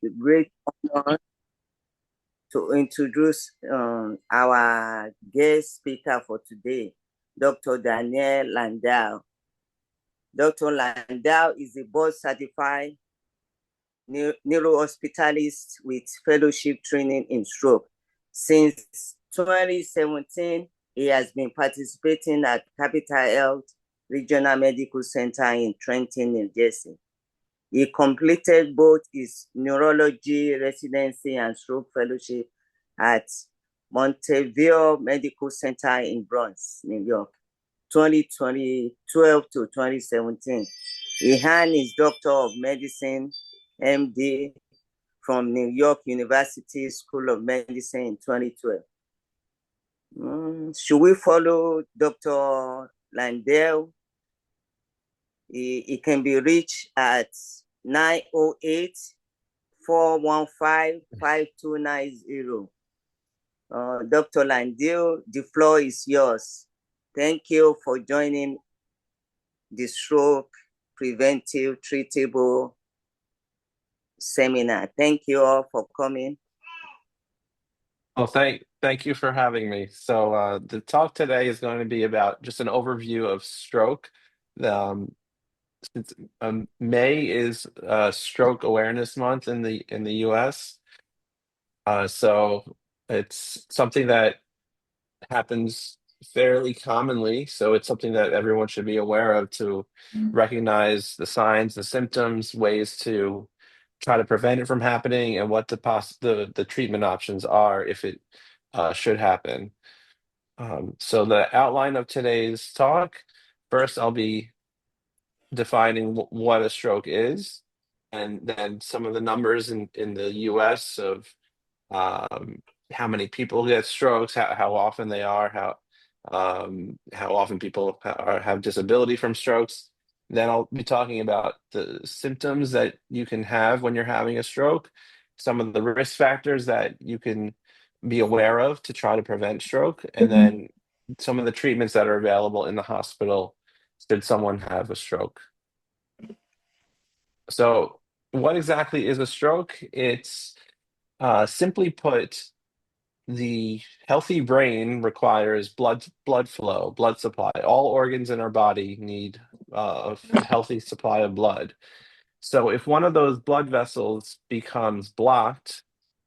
great honor to introduce our guest speaker for today, Dr. Daniel Landau. Dr. Landau is a board-certified neurohospitalist with fellowship training in stroke. Since 2017, he has been participating at Capital Health Regional Medical Center in Trenton, New Jersey. He completed both his neurology residency and stroke fellowship at Montevideo Medical Center in Bronx, New York, 2012 to 2017. He earned his Doctor of Medicine, MD, from New York University School of Medicine in 2012. Should we follow Dr. Landau? He can be reached at 908-415-5290. Dr. Landau, the floor is yours. Thank you for joining the stroke preventive treatable seminar. Thank you all for coming. Well, thank you for having me. So the talk today is going to be about just an overview of stroke. Since May is Stroke Awareness Month in the U.S., so it's something that happens fairly commonly. So it's something that everyone should be aware of to recognize the signs, the symptoms, ways to try to prevent it from happening, and what the treatment options are if it should happen. So the outline of today's talk: first, I'll be defining what a stroke is, and then some of the numbers in the US of how many people get strokes, how often they are, how often people have disability from strokes. Then I'll be talking about the symptoms that you can have when you're having a stroke, some of the risk factors that you can be aware of to try to prevent stroke, and then some of the treatments that are available in the hospital should someone have a stroke. So, what exactly is a stroke? It's simply put, the healthy brain requires blood flow, blood supply. All organs in our body need a healthy supply of blood. So, if one of those blood vessels becomes blocked,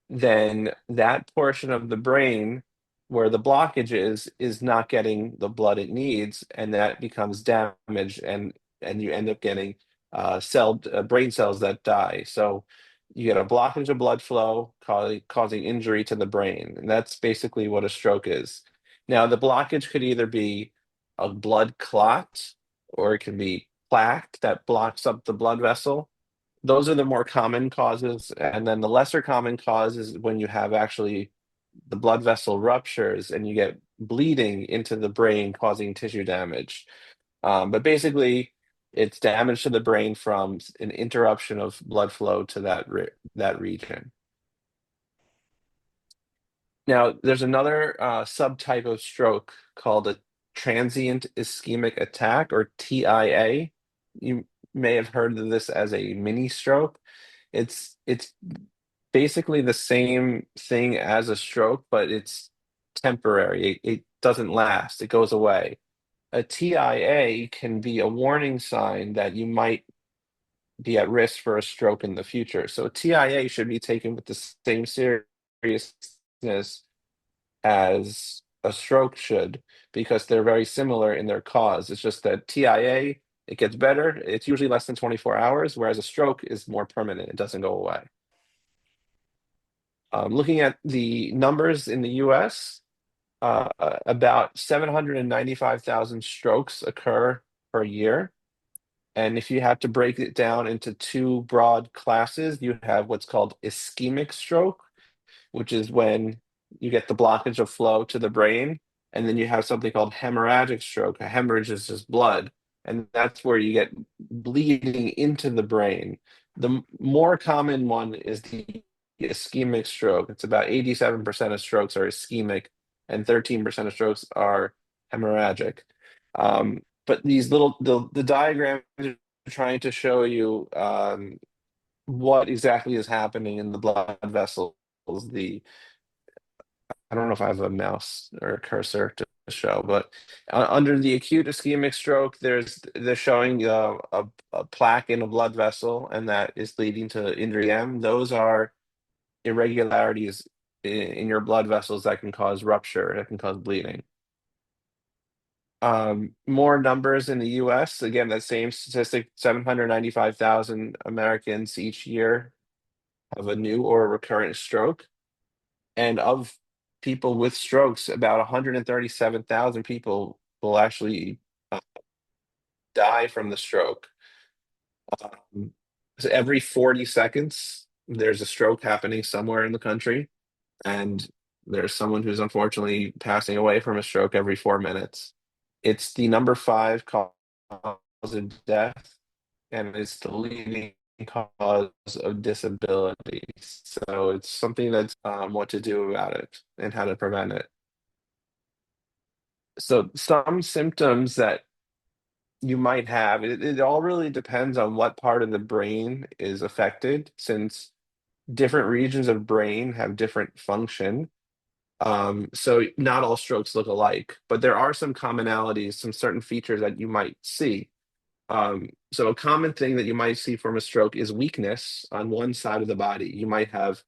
then that portion of the brain where the blockage is not getting the blood it needs, and that becomes damaged, and you end up getting brain cells that die. So you get a blockage of blood flow causing injury to the brain, and that's basically what a stroke is. Now, the blockage could either be a blood clot, or it can be plaque that blocks up the blood vessel. Those are the more common causes. And then the lesser common cause is when you have actually the blood vessel ruptures and you get bleeding into the brain, causing tissue damage. But basically, it's damage to the brain from an interruption of blood flow to that region. Now, there's another subtype of stroke called a transient ischemic attack, or TIA. You may have heard of this as a mini stroke. It's basically the same thing as a stroke, but it's temporary. It doesn't last. It goes away. A TIA can be a warning sign that you might be at risk for a stroke in the future. So a TIA should be taken with the same seriousness as a stroke should, because they're very similar in their cause. It's just that TIA, it gets better. It's usually less than 24 hours, whereas a stroke is more permanent. It doesn't go away. Looking at the numbers in the US, about 795,000 strokes occur per year. And if you have to break it down into two broad classes, you have what's called ischemic stroke, which is when you get the blockage of flow to the brain. And then you have something called hemorrhagic stroke. A hemorrhage is just blood. And that's where you get bleeding into the brain. The more common one is the ischemic stroke. It's about 87% of strokes are ischemic, and 13% of strokes are hemorrhagic. But these the diagram is trying to show you what exactly is happening in the blood vessels. The I don't know if I have a mouse or a cursor to show, but under the acute ischemic stroke, they're showing a plaque in a blood vessel, and that is leading to injury M. Those are irregularities in your blood vessels that can cause rupture, that can cause bleeding. More numbers in the US, again, that same statistic, 795,000 Americans each year have a new or recurrent stroke. And of people with strokes, about 137,000 people will actually uh, die from the stroke. Um, so every 40 seconds, there's a stroke happening somewhere in the country. And there's someone who's unfortunately passing away from a stroke every 4 minutes. It's the number five cause of death, and it's the leading cause of disability. So it's something that's what to do about it and how to prevent it. So some symptoms that you might have, it all really depends on what part of the brain is affected, since different regions of brain have different function. So not all strokes look alike, but there are some commonalities, some certain features that you might see. So a common thing that you might see from a stroke is weakness on one side of the body. You might have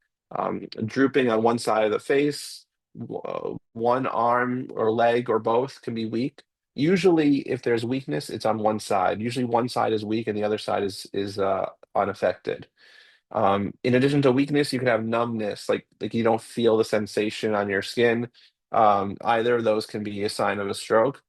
drooping on one side of the face, one arm or leg or both can be weak. Usually, if there's weakness, it's on one side. Usually, one side is weak and the other side is unaffected. In addition to weakness, you can have numbness, like you don't feel the sensation on your skin. Either of those can be a sign of a stroke.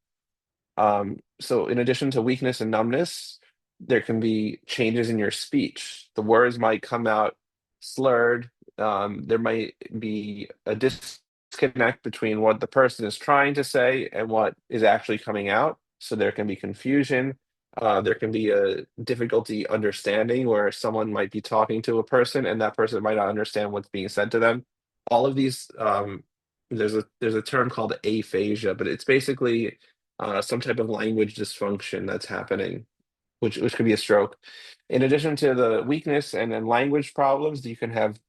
So in addition to weakness and numbness, there can be changes in your speech. The words might come out slurred. There might be a disconnect between what the person is trying to say and what is actually coming out. So there can be confusion. There can be a difficulty understanding where someone might be talking to a person and that person might not understand what's being said to them. All of these, there's a term called aphasia, but it's basically some type of language dysfunction that's happening, which could be a stroke. In addition to the weakness and then language problems, you can have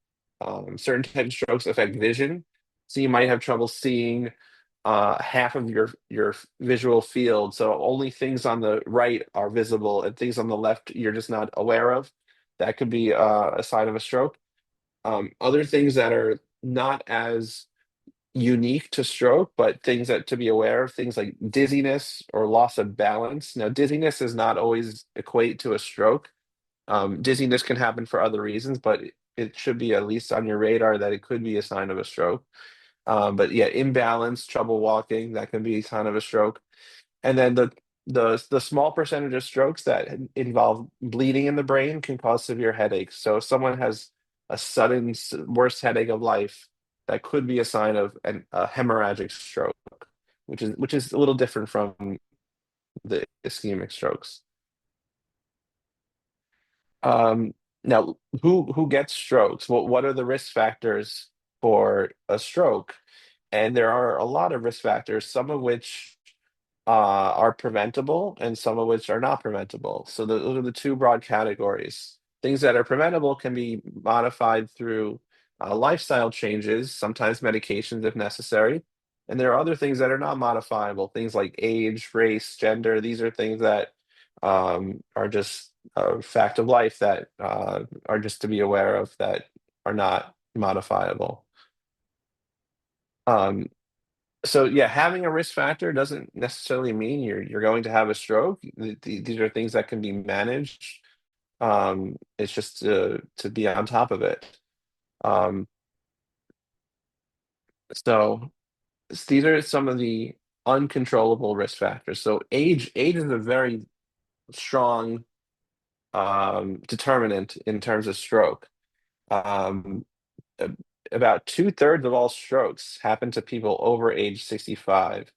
certain types of strokes affect vision. So you might have trouble seeing half of your visual field. So only things on the right are visible, and things on the left you're just not aware of. That could be a sign of a stroke. Other things that are not as unique to stroke, but things that to be aware of, things like dizziness or loss of balance. Now, dizziness does not always equate to a stroke. Dizziness can happen for other reasons, but it should be at least on your radar that it could be a sign of a stroke. But yeah, imbalance, trouble walking, that can be a sign of a stroke. And then the small percentage of strokes that involve bleeding in the brain can cause severe headaches. So if someone has a sudden worst headache of life, that could be a sign of a hemorrhagic stroke, which is a little different from the ischemic strokes. Now, who gets strokes? What are the risk factors for a stroke? And there are a lot of risk factors, some of which are preventable and some of which are not preventable. So those are the two broad categories. Things that are preventable can be modified through lifestyle changes, sometimes medications if necessary. And there are other things that are not modifiable, things like age, race, gender. These are things that are just a fact of life that are just to be aware of that are not modifiable. Um, so yeah, having a risk factor doesn't necessarily mean you're going to have a stroke. These are things that can be managed. It's just to be on top of it. Um, so these are some of the uncontrollable risk factors. So age is a very strong determinant in terms of stroke. Um, a- about two-thirds of all strokes happen to people over age 65.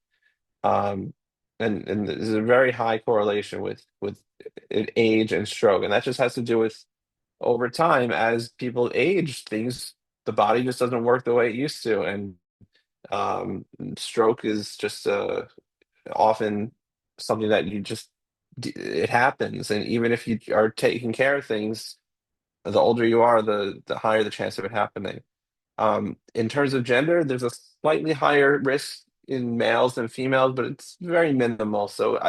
Um, and there's a very high correlation with age and stroke, and that just has to do with over time as people age, things the body just doesn't work the way it used to, and um, stroke is just often something that it happens, and even if you are taking care of things, The older you are, the higher the chance of it happening. In terms of gender, there's a slightly higher risk in males than females, but it's very minimal. So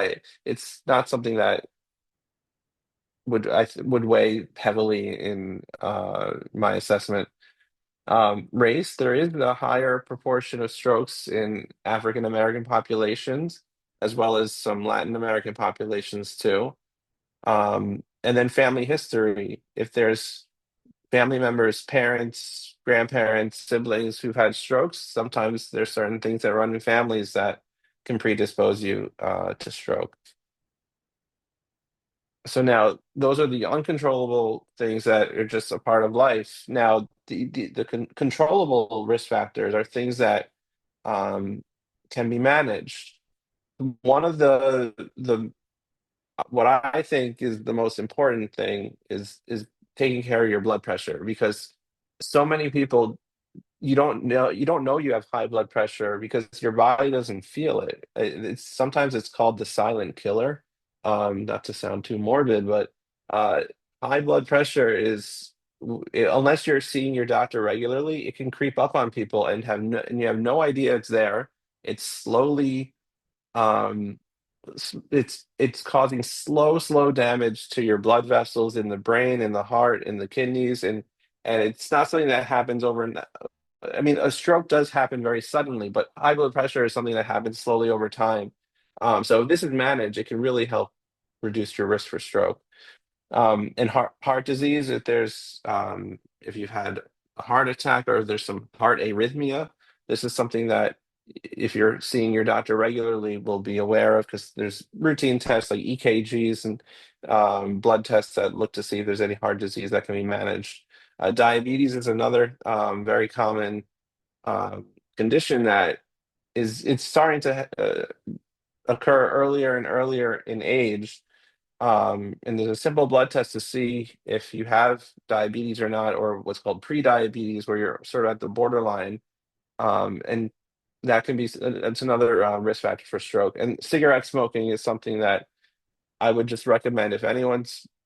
it's not something that would weigh heavily in my assessment. Race, there is a higher proportion of strokes in African American populations, as well as some Latin American populations too. And then family history, if there's family members, parents, grandparents, siblings who've had strokes, sometimes there's certain things that run in families that can predispose you to stroke. So now those are the uncontrollable things that are just a part of life. Now the controllable risk factors are things that um, can be managed. One of the what I think is the most important thing is taking care of your blood pressure, because so many people, you don't know you have high blood pressure because your body doesn't feel it. It's sometimes it's called the silent killer. Not to sound too morbid, but uh, high blood pressure is, unless you're seeing your doctor regularly, it can creep up on people and you have no idea it's there. It's slowly um, it's causing slow damage to your blood vessels in the brain, in the heart, in the kidneys, and it's not something that happens over. I mean, a stroke does happen very suddenly, but high blood pressure is something that happens slowly over time. So if this is managed, it can really help reduce your risk for stroke. And heart disease, if you've had a heart attack or if there's some heart arrhythmia, this is something that if you're seeing your doctor regularly will be aware of, because there's routine tests like EKGs and blood tests that look to see if there's any heart disease that can be managed. Diabetes is another very common uh, condition that it's starting to occur earlier and earlier in age. And there's a simple blood test to see if you have diabetes or not, or what's called pre-diabetes, where you're sort of at the borderline. And that can be, that's another risk factor for stroke. And cigarette smoking is something that I would just recommend if anyone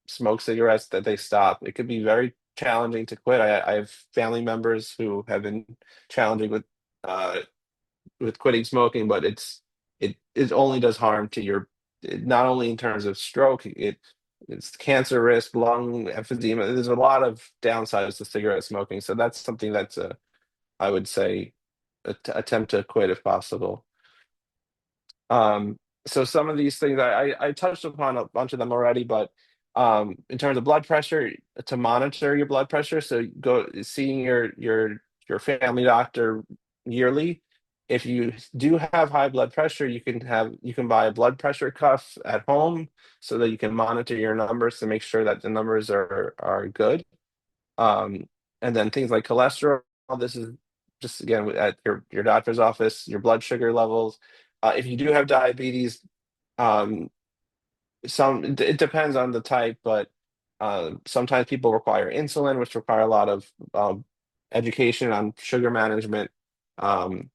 smokes cigarettes that they stop. It could be very challenging to quit. I have family members who have been challenging uh, with quitting smoking, but it only does harm to not only in terms of stroke, it's cancer risk, lung emphysema. There's a lot of downsides to cigarette smoking. So that's something that's I would say attempt to quit if possible. Um, so some of these things I touched upon a bunch of them already, but in terms of blood pressure, to monitor your blood pressure, so go seeing your family doctor yearly. If you do have high blood pressure, you can buy a blood pressure cuff at home so that you can monitor your numbers to make sure that the numbers are good. Um, and then things like cholesterol, this is just again at your doctor's office, your blood sugar levels. If you do have diabetes, um, it depends on the type, but sometimes people require insulin, which require a lot of education on sugar management. Um,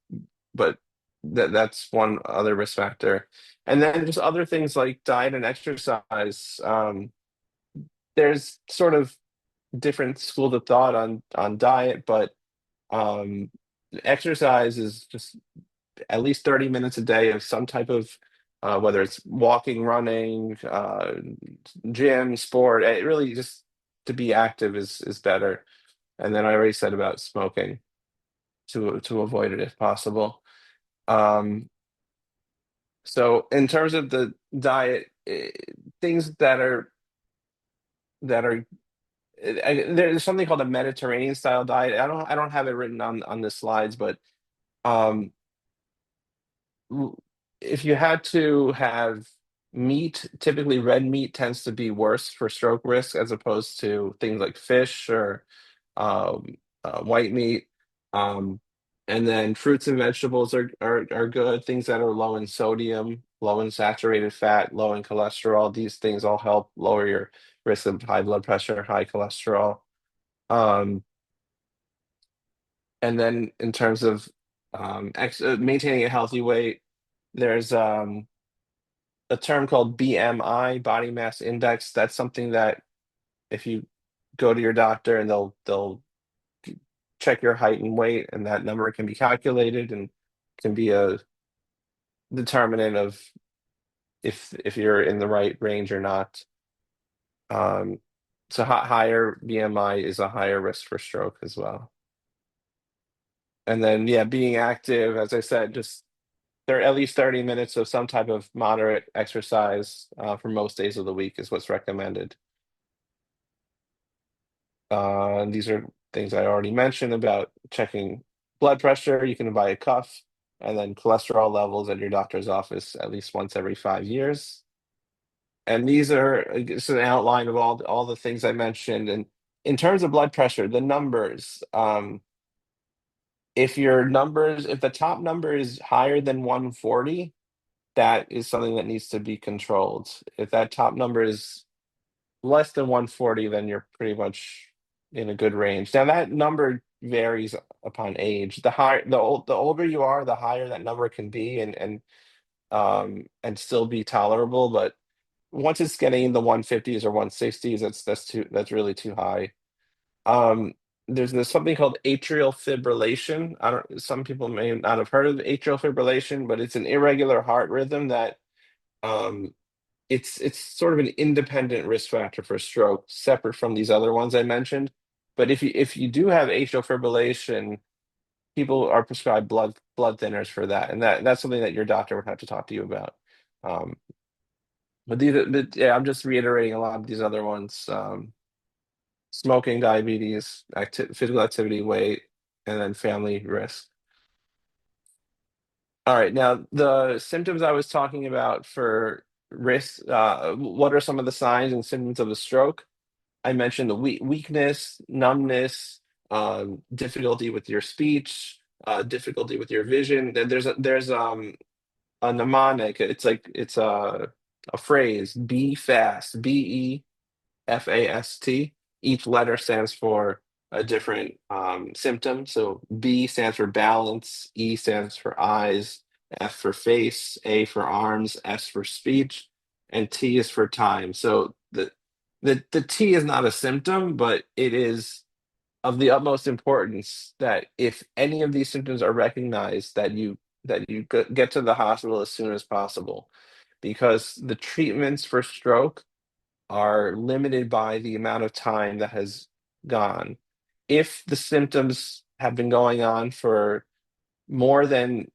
but that's one other risk factor. And then just other things like diet and exercise. There's sort of different schools of thought on diet, but um, exercise is just at least 30 minutes a day of some type of whether it's walking, running, gym, sport. It really just to be active is better. And then I already said about smoking to avoid it if possible. Um, so in terms of the diet, things that are there's something called a Mediterranean style diet. I don't have it written on the slides, but um, if you had to have meat, typically red meat tends to be worse for stroke risk as opposed to things like fish or white meat. Um, and then fruits and vegetables are good. Things that are low in sodium, low in saturated fat, low in cholesterol. These things all help lower your risk of high blood pressure, high cholesterol. Um, and then in terms of maintaining a healthy weight, there's a term called BMI, body mass index. That's something that if you go to your doctor and they'll check your height and weight, and that number can be calculated and can be a determinant of if you're in the right range or not. Um, so higher BMI is a higher risk for stroke as well. And then, yeah, being active, as I said, just there at least 30 minutes of some type of moderate exercise for most days of the week is what's recommended. And these are things I already mentioned about checking blood pressure. You can buy a cuff, and then cholesterol levels at your doctor's office at least once every 5 years. And these are just an outline of all the things I mentioned. And in terms of blood pressure, the numbers, if the top number is higher than 140, that is something that needs to be controlled. If that top number is less than 140, then you're pretty much in a good range. Now that number varies upon age. The older you are, the higher that number can be, and still be tolerable. But once it's getting in the 150s or 160s, that's really too high. Um, there's something called atrial fibrillation. I don't. Some people may not have heard of atrial fibrillation, but it's an irregular heart rhythm that um, it's sort of an independent risk factor for stroke, separate from these other ones I mentioned. But if you do have atrial fibrillation, people are prescribed blood thinners for that, and that's something that your doctor would have to talk to you about. Um, yeah, I'm just reiterating a lot of these other ones. Smoking, diabetes, physical activity, weight, and then family risk. All right, now the symptoms I was talking about for risk, what are some of the signs and symptoms of a stroke? I mentioned the weakness, numbness, difficulty with your speech, difficulty with your vision. There's a mnemonic. It's a phrase, be fast, BEFAST. Each letter stands for a different symptom. So B stands for balance, E stands for eyes, F for face, A for arms, S for speech, and T is for time. So the T is not a symptom, but it is of the utmost importance that if any of these symptoms are recognized, get to the hospital as soon as possible, because the treatments for stroke are limited by the amount of time that has gone. If the symptoms have been going on for more than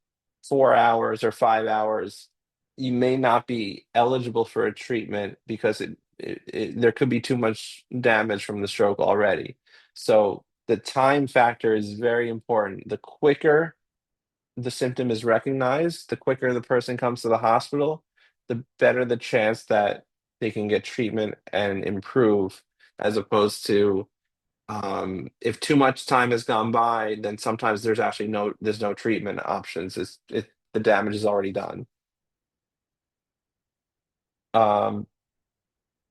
4 hours or 5 hours, you may not be eligible for a treatment because there could be too much damage from the stroke already. So the time factor is very important. The quicker the symptom is recognized, the quicker the person comes to the hospital, the better the chance that they can get treatment and improve, as opposed to if too much time has gone by, then sometimes there's no treatment options. The damage is already done. Um,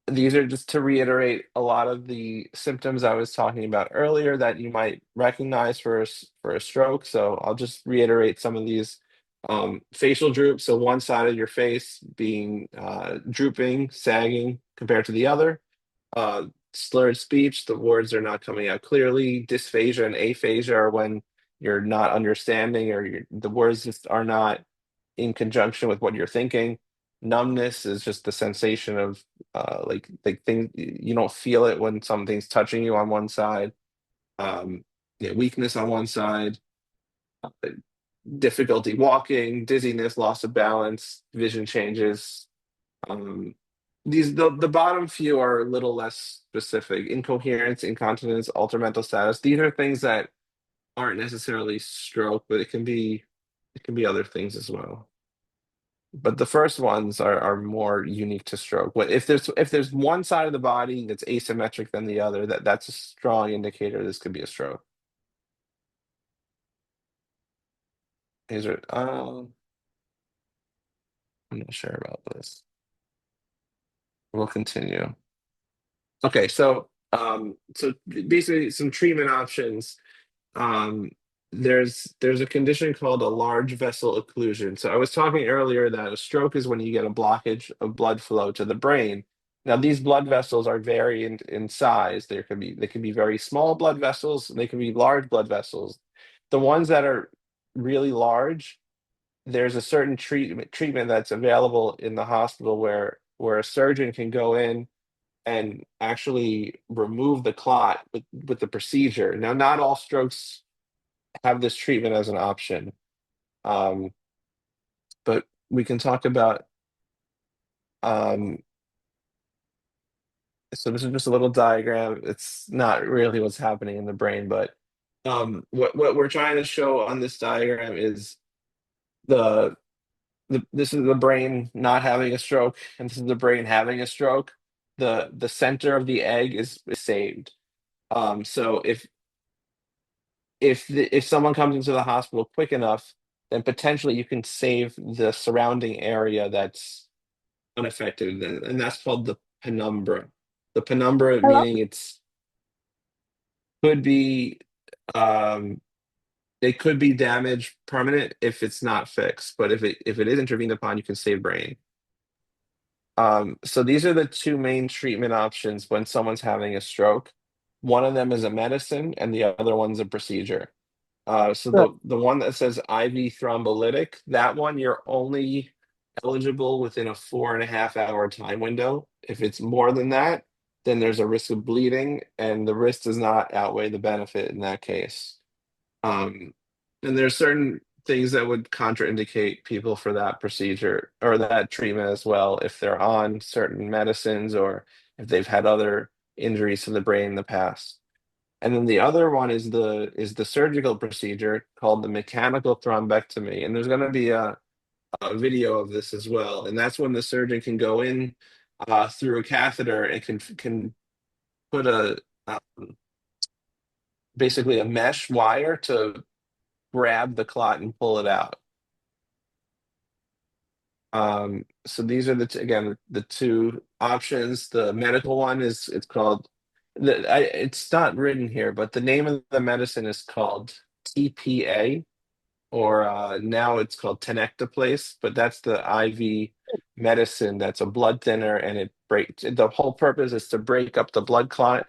these are just to reiterate a lot of the symptoms I was talking about earlier that you might recognize for a stroke. So I'll just reiterate some of these. Facial droop, so one side of your face being drooping, sagging compared to the other. Slurred speech, the words are not coming out clearly. Dysphagia and aphasia are when you're not understanding, or the words just are not in conjunction with what you're thinking. Numbness is just the sensation of like things you don't feel it when something's touching you on one side. Um, yeah, weakness on one side, uh, difficulty walking, dizziness, loss of balance, vision changes. Um, the bottom few are a little less specific. Incoherence, incontinence, altered mental status. These are things that aren't necessarily stroke, but it can be other things as well. But the first ones are more unique to stroke. If there's one side of the body that's asymmetric than the other, that's a strong indicator this could be a stroke. These are I'm not sure about this. We'll continue. Okay, so basically some treatment options. Um, there's a condition called a large vessel occlusion. So I was talking earlier that a stroke is when you get a blockage of blood flow to the brain. Now, these blood vessels are vary in size. They can be very small blood vessels, and they can be large blood vessels. The ones that are really large, there's a certain treatment that's available in the hospital where a surgeon can go in and actually remove the clot with the procedure. Now, not all strokes have this treatment as an option, um, but we can talk about. Um, so this is just a little diagram. It's not really what's happening in the brain, but what we're trying to show on this diagram is the this is the brain not having a stroke, and this is the brain having a stroke. The center of the egg is saved. So if someone comes into the hospital quick enough, then potentially you can save the surrounding area that's unaffected, and that's called the penumbra. The penumbra Hello? meaning it's could be um, it could be damaged permanent if it's not fixed, but if it is intervened upon, you can save brain. So these are the two main treatment options when someone's having a stroke. One of them is a medicine, and the other one's a procedure. So Sure. the one that says IV thrombolytic, that one you're only eligible within a 4.5 hour time window. If it's more than that, then there's a risk of bleeding, and the risk does not outweigh the benefit in that case. Um, and there's certain things that would contraindicate people for that procedure or that treatment as well if they're on certain medicines or if they've had other injuries to the brain in the past. And then the other one is the surgical procedure called the mechanical thrombectomy. And there's going to be a video of this as well. And that's when the surgeon can go in through a catheter and can put a basically a mesh wire to grab the clot and pull it out. So these are again the two options. The medical one is it's called it's not written here, but the name of the medicine is called TPA, or now it's called tenecteplase. But that's the IV medicine. That's a blood thinner, and it breaks. The whole purpose is to break up the blood clot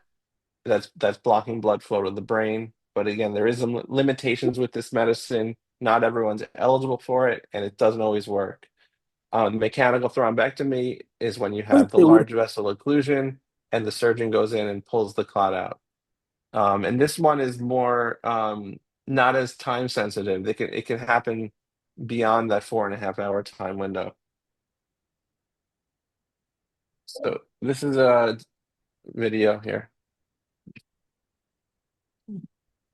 that's blocking blood flow to the brain. But again, there is some limitations with this medicine. Not everyone's eligible for it, and it doesn't always work. Mechanical thrombectomy is when you have the large vessel occlusion and the surgeon goes in and pulls the clot out. And this one is more not as time sensitive. It can happen beyond that 4.5 hour time window. So this is a video here.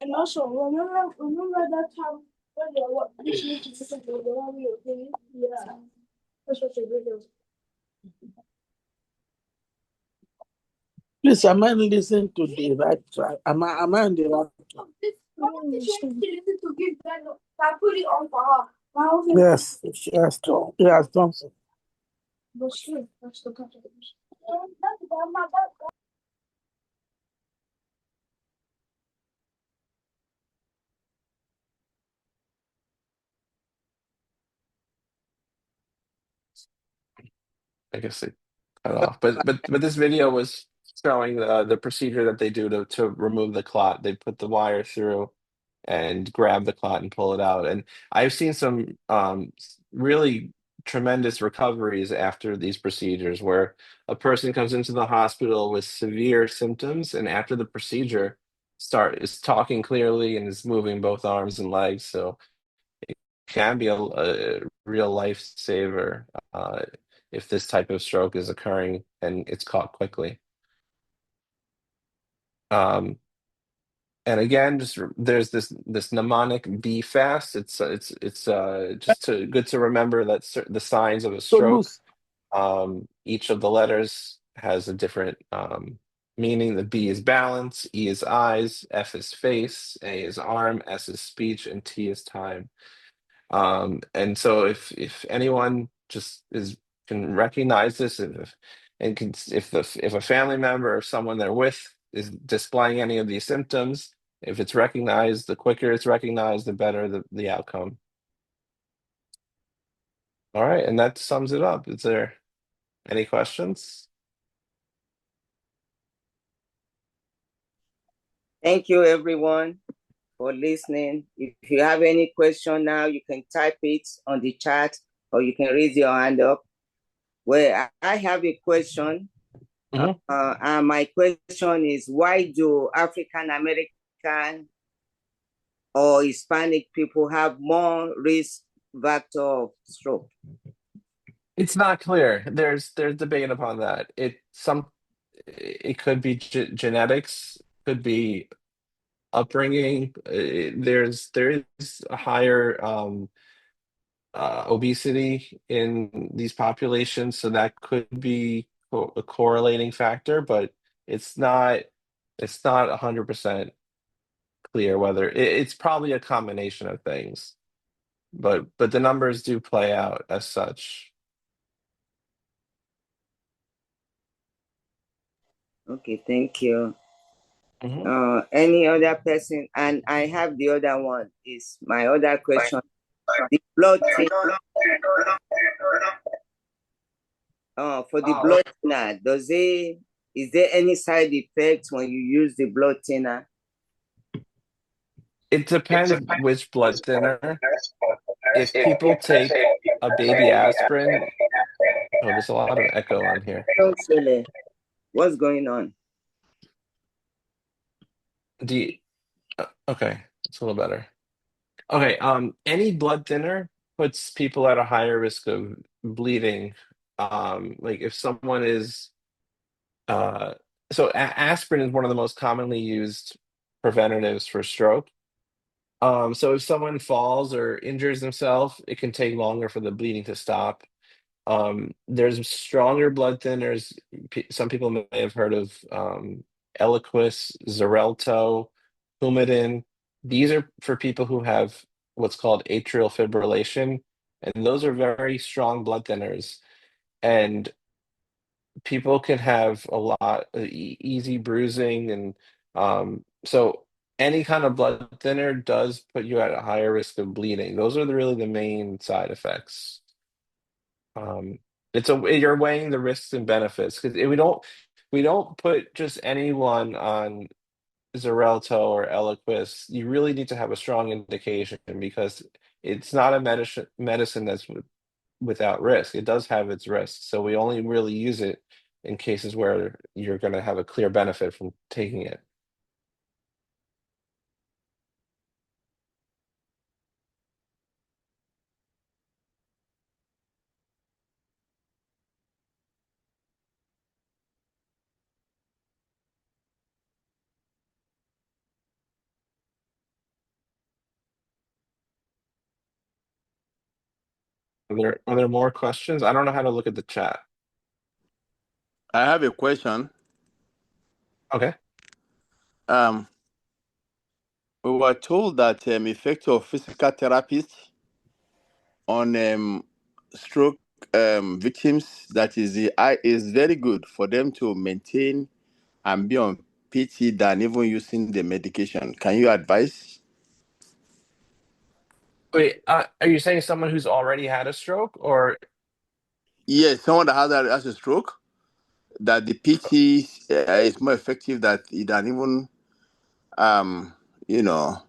And also, remember that time when they were listening to the one yeah, that's what they did. Please, am I listening to the right track? Am I on the right track? Yes, she has done. He has done so. I guess it cut off. But this video was showing the procedure that they do to remove the clot. They put the wire through and grab the clot and pull it out. And I've seen some really tremendous recoveries after these procedures where a person comes into the hospital with severe symptoms and after the procedure is talking clearly and is moving both arms and legs. So it can be a real lifesaver if this type of stroke is occurring and it's caught quickly. And again, there's this mnemonic B fast. It's just good to remember that the signs of a stroke. Each of the letters has a different meaning. The B is balance, E is eyes, F is face, A is arm, S is speech, and T is time. And so if anyone just can recognize this, if a family member or someone they're with is displaying any of these symptoms, if it's recognized, the quicker it's recognized, the better the outcome. All right, and that sums it up. Is there any questions? Thank you, everyone, for listening. If you have any question now, you can type it on the chat or you can raise your hand up. Well, I have a question. And my question is, why do African American or Hispanic people have more risk factor of stroke? It's not clear. There's debate upon that. It could be genetics, could be upbringing. There is a higher obesity in these populations, so that could be a correlating factor, but it's not 100% clear whether it's probably a combination of things, but the numbers do play out as such. Okay, thank you. Mhm. Any other person? And I have the other one. Is my other question. The blood thinner, for the blood thinner, is there any side effect when you use the blood thinner? It depends which blood thinner. If people take a baby aspirin, oh, there's a lot of echo on here. What's going on? Okay, it's a little better. Okay, any blood thinner puts people at a higher risk of bleeding. Like if someone is so aspirin is one of the most commonly used preventatives for stroke. So if someone falls or injures themselves, it can take longer for the bleeding to stop. There's stronger blood thinners. Some people may have heard of Eliquis, Xarelto, Coumadin. These are for people who have what's called atrial fibrillation, and those are very strong blood thinners. And people can have a lot easy bruising, and so any kind of blood thinner does put you at a higher risk of bleeding. Those are really the main side effects. Um, you're weighing the risks and benefits because we don't put just anyone on Xarelto or Eliquis. You really need to have a strong indication because it's not a medicine that's without risk. It does have its risks, so we only really use it in cases where you're going to have a clear benefit from taking it. Are there more questions? I don't know how to look at the chat. I have a question. Okay. We were told that effect of physical therapists on stroke victims, that is very good for them to maintain and be on PT than even using the medication. Can you advise? Wait, are you saying someone who's already had a stroke, or Yes, someone that has a stroke, that the PT is more effective than even um you know.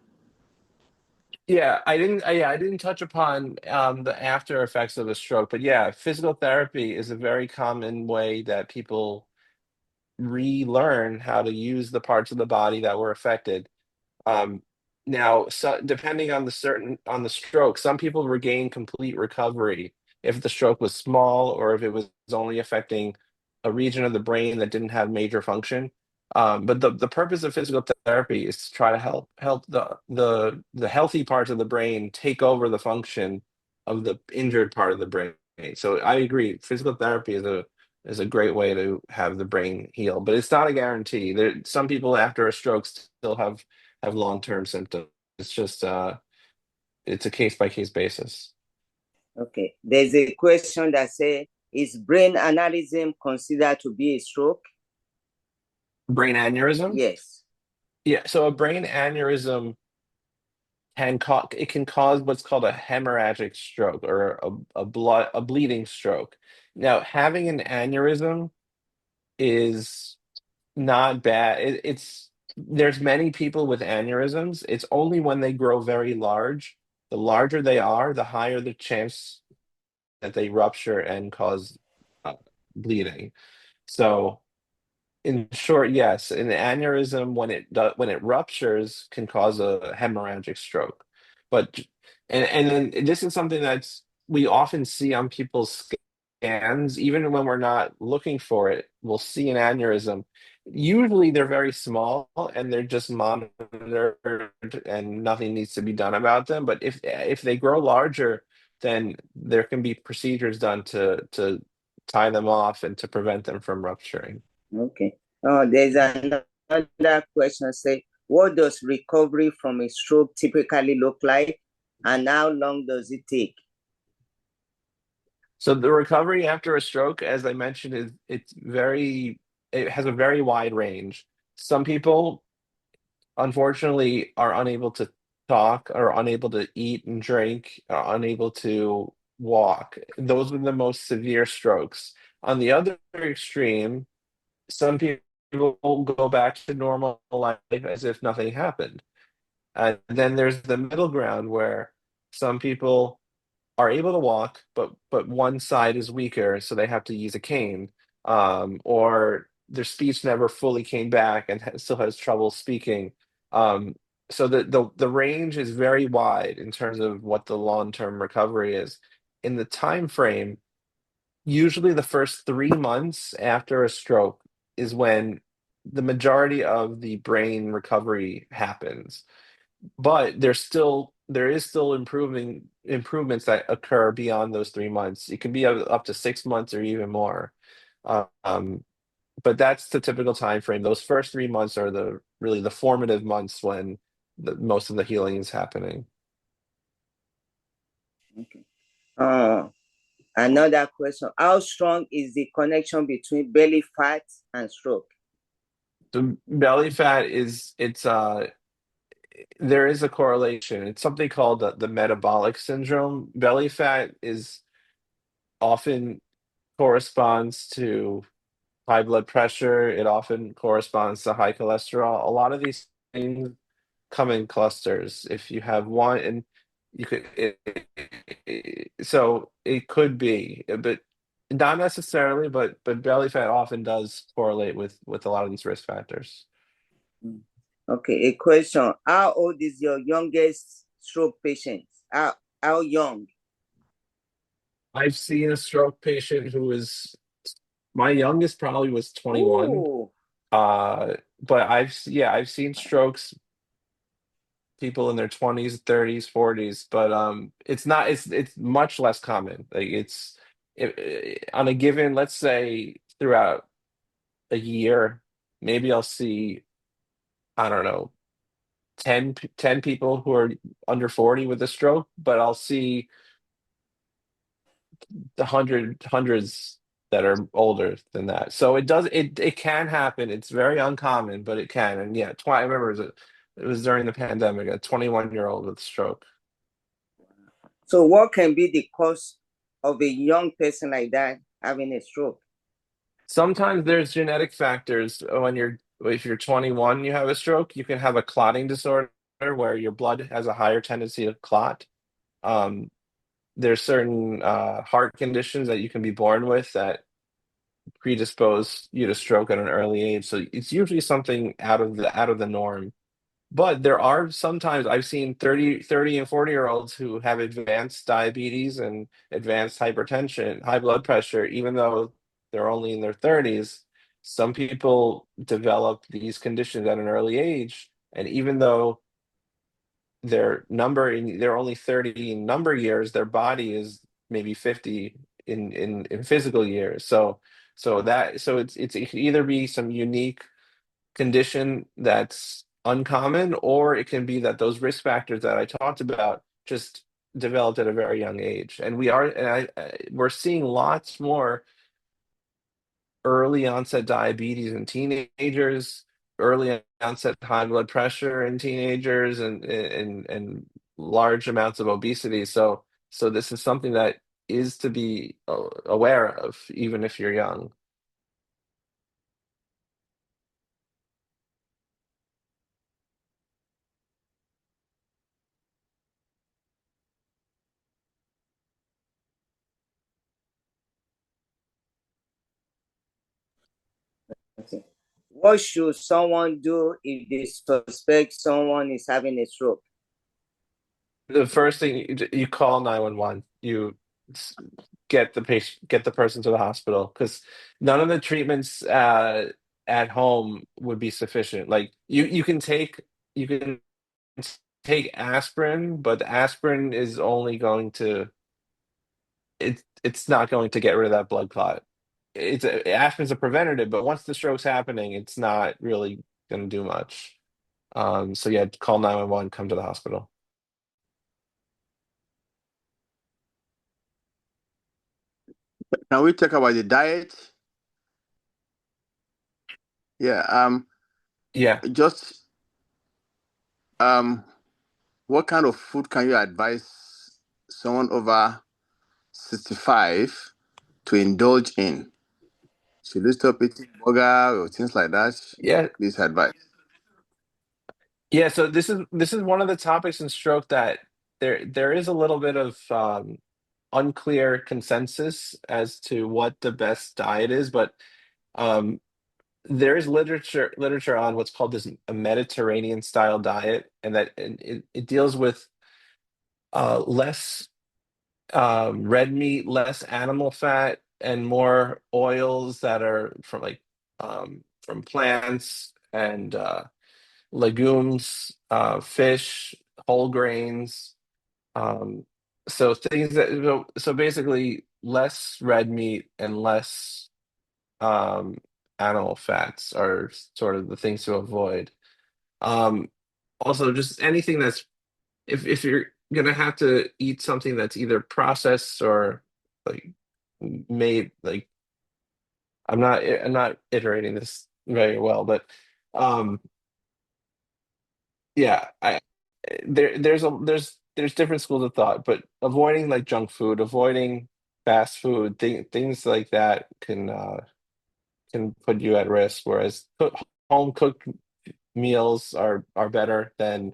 yeah, I didn't touch upon the after effects of a stroke, but yeah, physical therapy is a very common way that people relearn how to use the parts of the body that were affected. Um, Now, so depending on the stroke, some people regain complete recovery if the stroke was small or if it was only affecting a region of the brain that didn't have major function. But the purpose of physical therapy is to try to help the healthy parts of the brain take over the function of the injured part of the brain. So I agree, physical therapy is a great way to have the brain heal, but it's not a guarantee. Some people after a stroke still have long-term symptoms. It's just it's a case-by-case basis. Okay. There's a question that says, is brain aneurysm considered to be a stroke? Brain aneurysm? Yes. Yeah, so a brain aneurysm can cause what's called a hemorrhagic stroke or a bleeding stroke. Now, having an aneurysm is not bad. there's many people with aneurysms. It's only when they grow very large, the larger they are, the higher the chance that they rupture and cause bleeding. So in short, yes, an aneurysm when it ruptures can cause a hemorrhagic stroke. But and then this is something that's we often see on people's scans, even when we're not looking for it, we'll see an aneurysm. Usually they're very small and they're just monitored and nothing needs to be done about them. But if they grow larger, then there can be procedures done to tie them off and to prevent them from rupturing. Okay. There's another question. Say, what does recovery from a stroke typically look like, and how long does it take? So the recovery after a stroke, as I mentioned, it has a very wide range. Some people, unfortunately, are unable to talk, or unable to eat and drink, are unable to walk. Those are the most severe strokes. On the other extreme, some people will go back to normal life as if nothing happened. And then there's the middle ground where some people are able to walk, but one side is weaker, so they have to use a cane, or their speech never fully came back and still has trouble speaking. Um, so the range is very wide in terms of what the long-term recovery is. In the time frame, usually the first 3 months after a stroke is when the majority of the brain recovery happens. But there is still improvements that occur beyond those 3 months. It can be up to 6 months or even more. Um, but that's the typical time frame. Those first 3 months are really the formative months when most of the healing is happening. Okay. Another question: how strong is the connection between belly fat and stroke? The belly fat there is a correlation. It's something called the metabolic syndrome. Belly fat is often corresponds to high blood pressure. It often corresponds to high cholesterol. A lot of these things come in clusters. If you have one, and you could, so it could be, but not necessarily. But belly fat often does correlate with a lot of these risk factors. Okay, a question: how old is your youngest stroke patient? How young? I've seen a stroke patient who is my youngest probably was 21. Oh, But I've seen strokes, people in their 20s, 30s, 40s, but it's much less common. Like on a given, let's say throughout a year, maybe I'll see, I don't know, 10 people who are under 40 with a stroke, but I'll see hundreds that are older than that. So it can happen. It's very uncommon, but it can. And yeah, I remember it was during the pandemic, a 21-year-old with a stroke. so what can be the cause of a young person like that having a stroke? Sometimes there's genetic factors. If you're 21, you have a stroke, you can have a clotting disorder where your blood has a higher tendency to clot. Um, there's certain heart conditions that you can be born with that predispose you to stroke at an early age. So it's usually something out of the norm. But there are sometimes I've seen 30 and 40-year-olds who have advanced diabetes and advanced hypertension, high blood pressure, even though they're only in their 30s. Some people develop these conditions at an early age, and even though they're only 30 in number years, their body is maybe 50 in physical years. So it can either be some unique condition that's uncommon, or it can be that those risk factors that I talked about just developed at a very young age. And we're seeing lots more early onset diabetes in teenagers, early onset high blood pressure in teenagers, and large amounts of obesity. So this is something that is to be aware of, even if you're young. Okay. What should someone do if they suspect someone is having a stroke? The first thing you call 911. You get the person to the hospital, because none of the treatments at home would be sufficient. Like you can take aspirin, but the aspirin is only going to it's not going to get rid of that blood clot. Aspirin's a preventative, but once the stroke's happening, it's not really going to do much. So yeah, call 911, come to the hospital. Can we talk about the diet? Yeah. Yeah. Just what kind of food can you advise someone over 65 to indulge in? Should they stop eating burger or things like that? Yeah. Please advise. Yeah, so this is one of the topics in stroke that there is a little bit of unclear consensus as to what the best diet is, but um, there is literature on what's called a Mediterranean style diet, and it deals with less red meat, less animal fat, and more oils that are from plants and legumes, fish, whole grains. Um, so things that so basically less red meat and less um, animal fats are sort of the things to avoid. Um, Also, just anything that's if you're gonna have to eat something that's either processed or like made like I'm not iterating this very well, but um yeah, I there's different schools of thought, but avoiding like junk food, avoiding fast food, things like that can put you at risk. Whereas home cooked meals are better than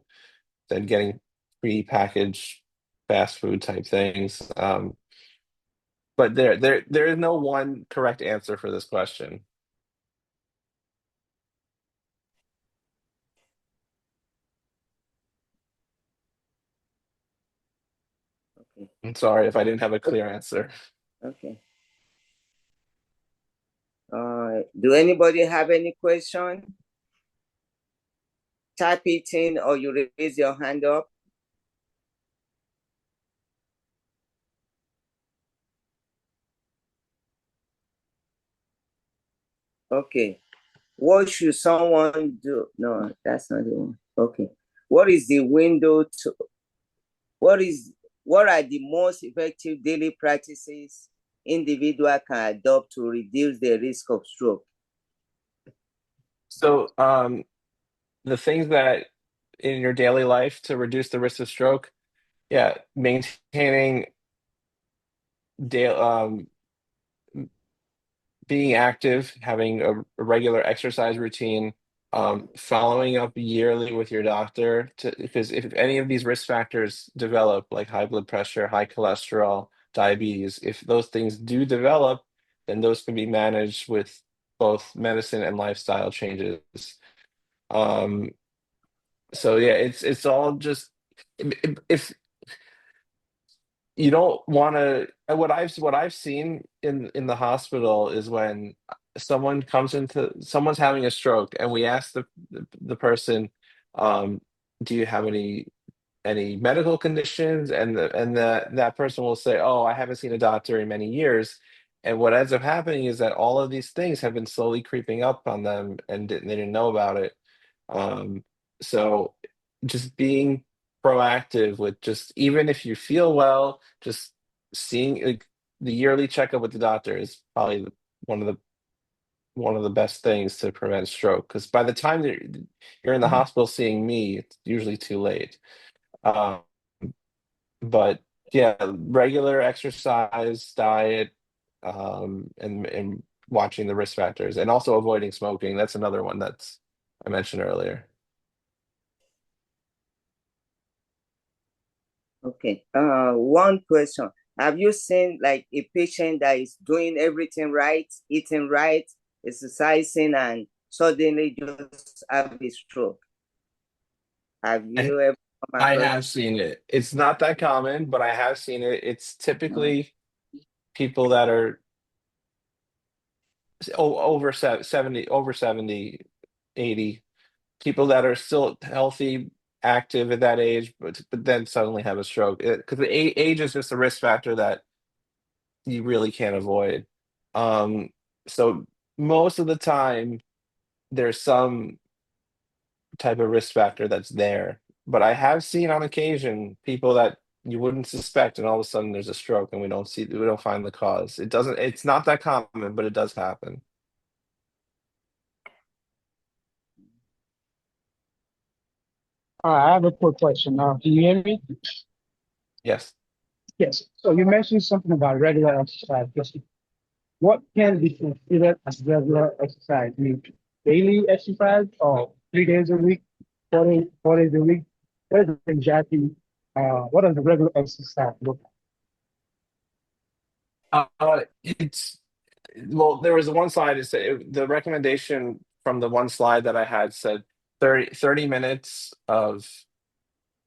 getting pre-packaged fast food type things. But there is no one correct answer for this question. Okay. I'm sorry if I didn't have a clear answer. Okay. Do anybody have any question? Type it in or you raise your hand up. Okay. What should someone do? No, that's not the one. Okay. What is the window to what are the most effective daily practices individual can adopt to reduce the risk of stroke? So the things that in your daily life to reduce the risk of stroke, yeah, maintaining daily being active, having a regular exercise routine, following up yearly with your doctor, because if any of these risk factors develop, like high blood pressure, high cholesterol, diabetes, if those things do develop, then those can be managed with both medicine and lifestyle changes. Um, so yeah, it's all just if you don't want to what I've seen in the hospital is when someone's having a stroke and we ask the person, um, do you have any medical conditions, and that person will say, oh, I haven't seen a doctor in many years, and what ends up happening is that all of these things have been slowly creeping up on them and they didn't know about it. um, so just being proactive with, just even if you feel well, just seeing like, the yearly checkup with the doctor is probably one of the one of the best things to prevent stroke, because by the time you're in the hospital seeing me, it's usually too late. Um, but yeah, regular exercise, diet, and watching the risk factors, and also avoiding smoking. That's another one that's I mentioned earlier. Okay. One question. Have you seen like a patient that is doing everything right, eating right, exercising and suddenly just have a stroke? Have you ever come I across? have seen it. It's not that common, but I have seen it. It's typically people that are over 70, over 70, 80, people that are still healthy, active at that age, but then suddenly have a stroke. Because the age is just a risk factor that you really can't avoid. Um, so most of the time, there's some type of risk factor that's there. But I have seen on occasion people that you wouldn't suspect, and all of a sudden there's a stroke, and we don't find the cause. It's not that common, but it does happen. I have a quick question. Can you hear me? Yes. Yes. So you mentioned something about regular exercise. What can be considered as regular exercise? I mean, daily exercise or 3 days a week, 4 days a week? What is exactly, what does the regular exercise look It's well, there was one slide. It said the recommendation from the one slide that I had said 30 minutes of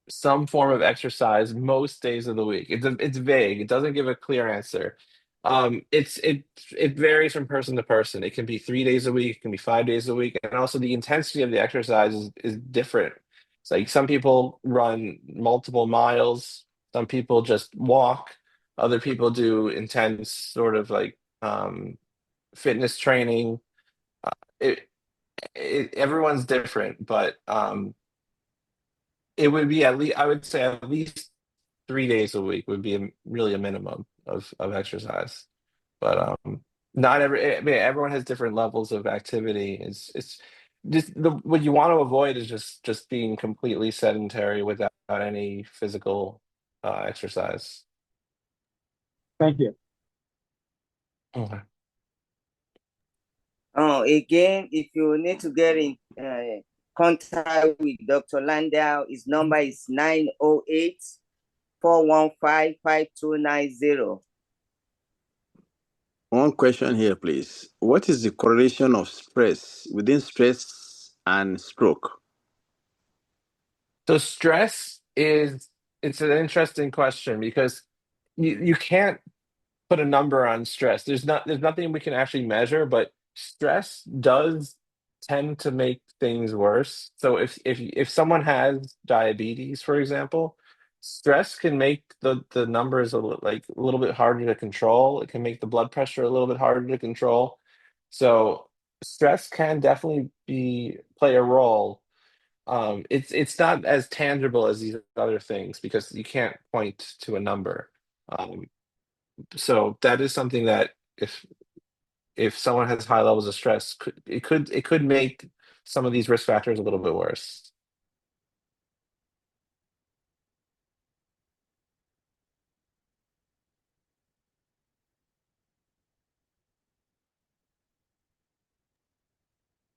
some form of exercise most days of the week. It's vague. It doesn't give a clear answer. It varies from person to person. It can be 3 days a week, it can be 5 days a week, and also the intensity of the exercise is different. It's like some people run multiple miles, some people just walk, other people do intense sort of like fitness training. It, everyone's different, but it would be at least, I would say at least 3 days a week would be really a minimum of exercise. But not every, I mean, everyone has different levels of activity. It's just what you want to avoid is just being completely sedentary without any physical exercise. Thank you. Okay. Again, if you need to get in contact with Dr. Landau, his number is 908-415-5290. One question here, please. What is the correlation of stress and stroke? So stress it's an interesting question because you can't put a number on stress. There's nothing we can actually measure, but stress does tend to make things worse. So if someone has diabetes, for example, stress can make the numbers a little bit harder to control. It can make the blood pressure a little bit harder to control. So stress can definitely play a role. It's not as tangible as these other things because you can't point to a number. Um, so that is something that if someone has high levels of stress, it could make some of these risk factors a little bit worse.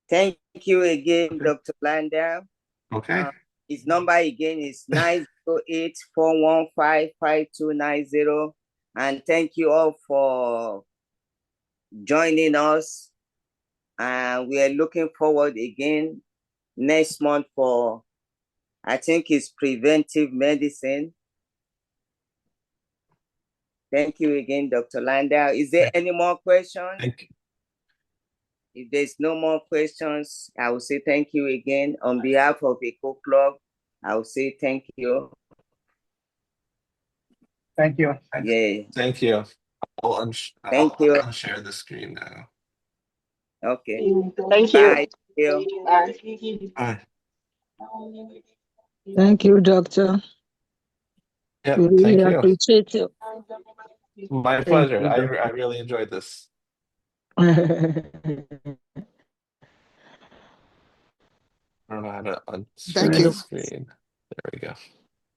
Thank you again, Dr. Landau. Okay. His number again is 908-415-5290. And thank you all for joining us. And we are looking forward again next month for, I think it's preventive medicine. Thank you again, Dr. Landau. Is there any more questions? Thank you. If there's no more questions, I will say thank you again. On behalf of Eko Club, I will say thank you. Thank you. Yeah. Thank you. I'll Thank you. unshare the screen now. Okay. Thank you. Bye. Bye. Thank you, doctor. Yeah, We really thank you. appreciate you. My Thank pleasure. you, I really enjoyed this. doctor. I don't know how to Thank unshare you. the screen. There we go.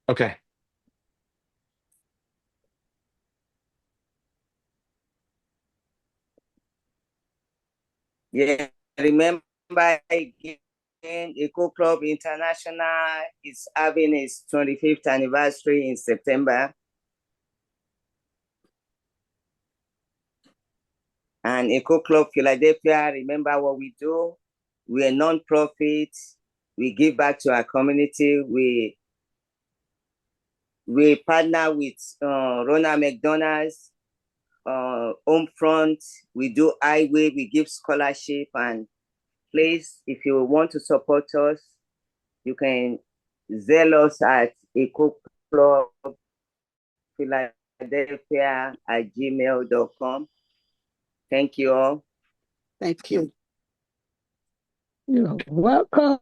Okay. Yeah. Remember again, Eko Club International is having its 25th anniversary in September. And Eko Club Philadelphia, remember what we do. We're a non-profit. We give back to our community. We partner with Ronald McDonald's, Homefront. We do highway. We give scholarship. And please, if you want to support us, you can zell us at Eko Club Philadelphia at gmail.com. Thank you all. Thank you. You're welcome.